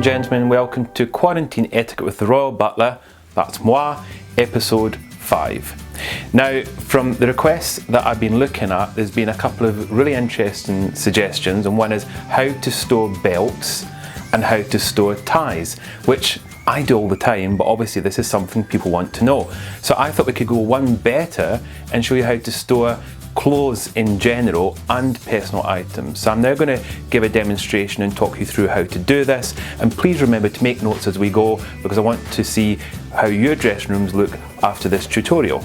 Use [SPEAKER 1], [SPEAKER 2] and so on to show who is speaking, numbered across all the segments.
[SPEAKER 1] and gentlemen, welcome to Quarantine Etiquette with the Royal Butler, that's moi, episode 5. Now, from the requests that I've been looking at, there's been a couple of really interesting suggestions, and one is how to store belts and how to store ties, which I do all the time, but obviously this is something people want to know. So I thought we could go one better and show you how to store clothes in general and personal items. So I'm now going to give a demonstration and talk you through how to do this, and please remember to make notes as we go because I want to see how your dressing rooms look after this tutorial.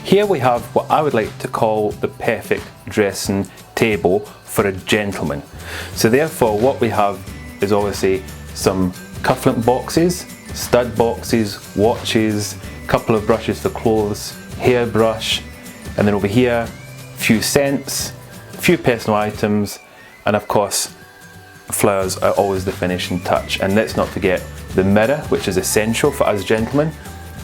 [SPEAKER 1] Here we have what I would like to call the perfect dressing table for a gentleman. So therefore what we have is obviously some cufflink boxes, stud boxes, watches, couple of brushes for clothes, hairbrush, and then over here, a few scents, a few personal items, and of course, flowers are always the finishing touch. And let's not forget the mirror, which is essential for us gentlemen.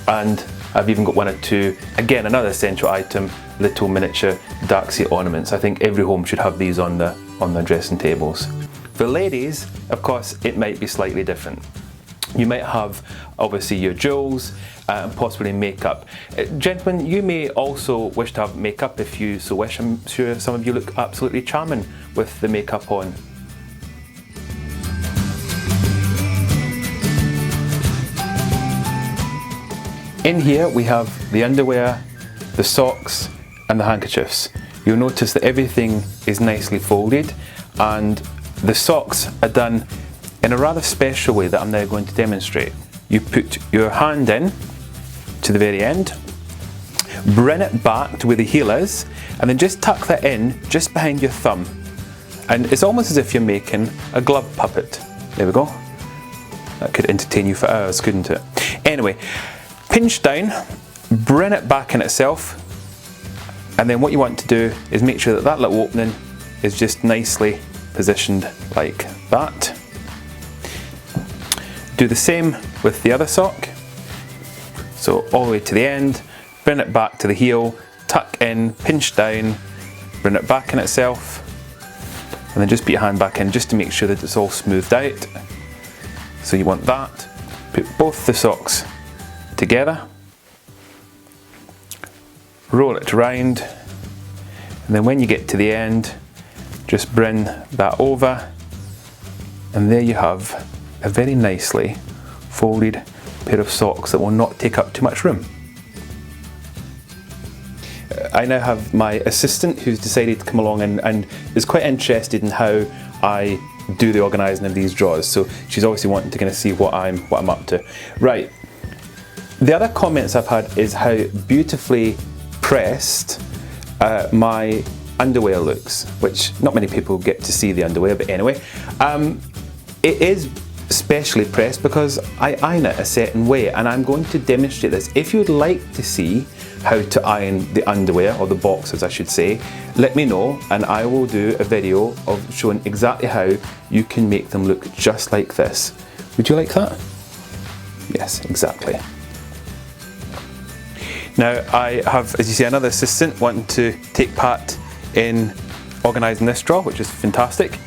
[SPEAKER 1] And I've even got one or two, again, another essential item, little miniature Dachshund ornaments. I think every home should have these on the dressing tables. For ladies, of course, it might be slightly different. You might have obviously your jewels and possibly makeup. Gentlemen, you may also wish to have makeup if you so wish. I'm sure some of you look absolutely charming with the makeup on. In here we have the underwear, the socks and the handkerchiefs. You'll notice that everything is nicely folded, and the socks are done in a rather special way that I'm now going to demonstrate. You put your hand in to the very end, bring it back to where the heel is, and then just tuck that in just behind your thumb. And it's almost as if you're making a glove puppet. There we go. That could entertain you for hours, couldn't it? Anyway, pinch down, bring it back in itself, and then what you want to do is make sure that that little opening is just nicely positioned like that. Do the same with the other sock. So all the way to the end, bring it back to the heel, tuck in, pinch down, bring it back in itself, and then just put your hand back in just to make sure that it's all smoothed out. So you want that. Put both the socks together, roll it around, and then when you get to the end, just bring that over, and there you have a very nicely folded pair of socks that will not take up too much room. I now have my assistant who's decided to come along and is quite interested in how I do the organising of these drawers, so she's obviously wanting to kind of see what I'm up to. Right, the other comments I've had is how beautifully pressed my underwear looks, which not many people get to see the underwear, but anyway, it is specially pressed because I iron it a certain way, and I'm going to demonstrate this. If you'd like to see how to iron the underwear, or the boxers I should say, let me know and I will do a video of showing exactly how you can make them look just like this. Would you like that? Yes, exactly. Now I have, as you see, another assistant wanting to take part in organising this drawer, which is fantastic.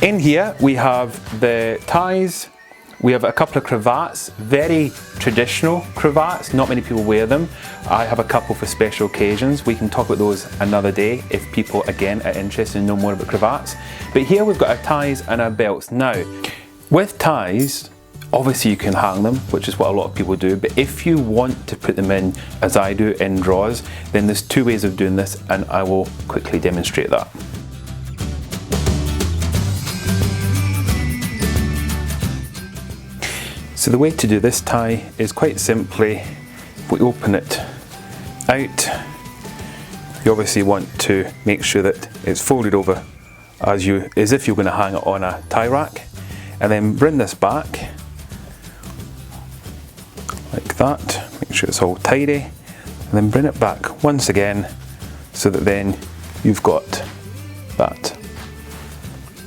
[SPEAKER 1] In here we have the ties, we have a couple of cravats, very traditional cravats, not many people wear them. I have a couple for special occasions. We can talk about those another day if people again are interested in knowing more about cravats. But here we've got our ties and our belts. Now, with ties, obviously you can hang them, which is what a lot of people do, but if you want to put them in, as I do, in drawers, then there's two ways of doing this, and I will quickly demonstrate that. So the way to do this tie is quite simply, we open it out. You obviously want to make sure that it's folded over as if you're going to hang it on a tie rack, and then bring this back like that, make sure it's all tidy, and then bring it back once again so that then you've got that.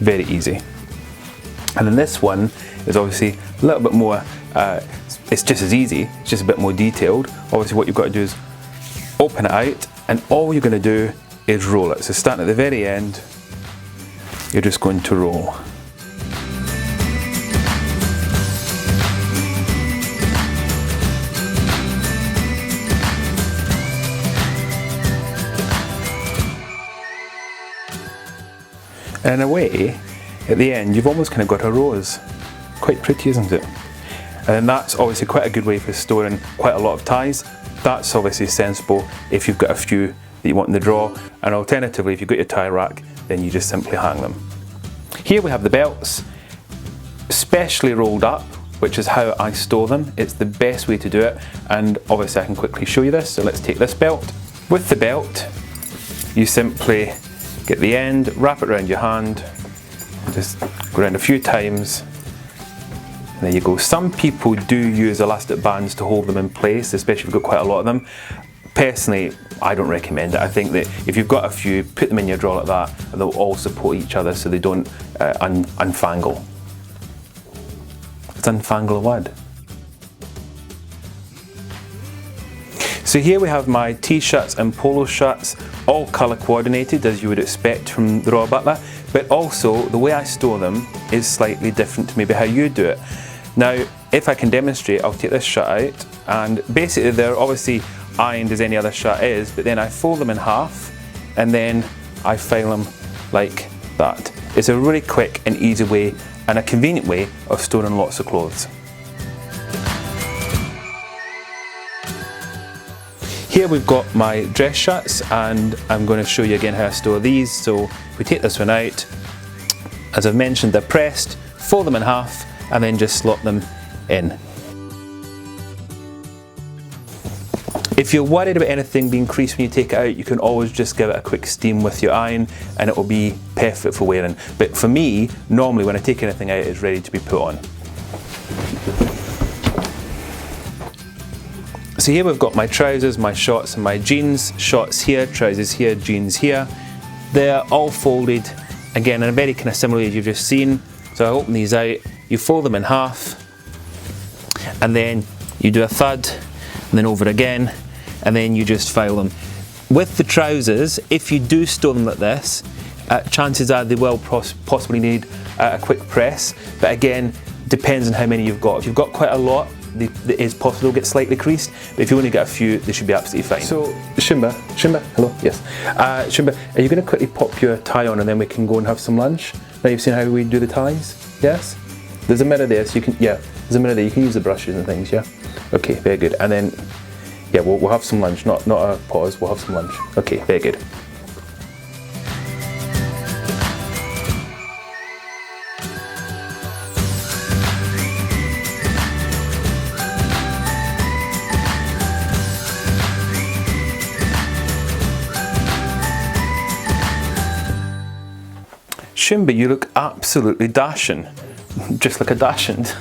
[SPEAKER 1] Very easy. And then this one is obviously a little bit more, it's just as easy, it's just a bit more detailed. Obviously what you've got to do is open it out, and all you're going to do is roll it. So starting at the very end, you're just going to roll. And in a way, at the end, you've almost kind of got a rose. Quite pretty, isn't it? And that's obviously quite a good way for storing quite a lot of ties. That's obviously sensible if you've got a few that you want in the drawer. And alternatively, if you've got your tie rack, then you just simply hang them. Here we have the belts, specially rolled up, which is how I store them. It's the best way to do it. And obviously I can quickly show you this. So let's take this belt. With the belt, you simply get the end, wrap it around your hand, just go around a few times. And there you go. Some people do use elastic bands to hold them in place, especially if you've got quite a lot of them. Personally, I don't recommend it. I think that if you've got a few, put them in your drawer like that, and they'll all support each other so they don't unfangle. It's unfangle a word. So here we have my t-shirts and polo shirts, all colour coordinated as you would expect from the Royal Butler, but also the way I store them is slightly different to maybe how you do it. Now, if I can demonstrate, I'll take this shirt out, and basically they're obviously ironed as any other shirt is, but then I fold them in half and then I file them like that. It's a really quick and easy way and a convenient way of storing lots of clothes. Here we've got my dress shirts, and I'm going to show you again how I store these. So we take this one out, as I've mentioned, they're pressed, fold them in half and then just slot them in. If you're worried about anything being creased when you take it out, you can always just give it a quick steam with your iron and it will be perfect for wearing. But for me, normally when I take anything out, it's ready to be put on. So here we've got my trousers, my shorts and my jeans. Shorts here, trousers here, jeans here. They're all folded, again in a very kind of similar way as you've just seen. So I open these out, you fold them in half, and then you do a third, and then over again, and then you just file them. With the trousers, if you do store them like this, chances are they will possibly need a quick press, but again, depends on how many you've got. If you've got quite a lot, it is possible to get slightly creased, but if you only get a few, they should be absolutely fine. So, Shimba, hello, yes. Shimba, are you going to quickly pop your tie on and then we can go and have some lunch? Now you've seen how we do the ties, yes? There's a mirror there, so you can, yeah, there's a mirror there, you can use the brushes and things, yeah? Okay, very good, and then, yeah, we'll have some lunch, not a pause, we'll have some lunch. Okay, very good. Shimba, you look absolutely dashing, just like a dachshund.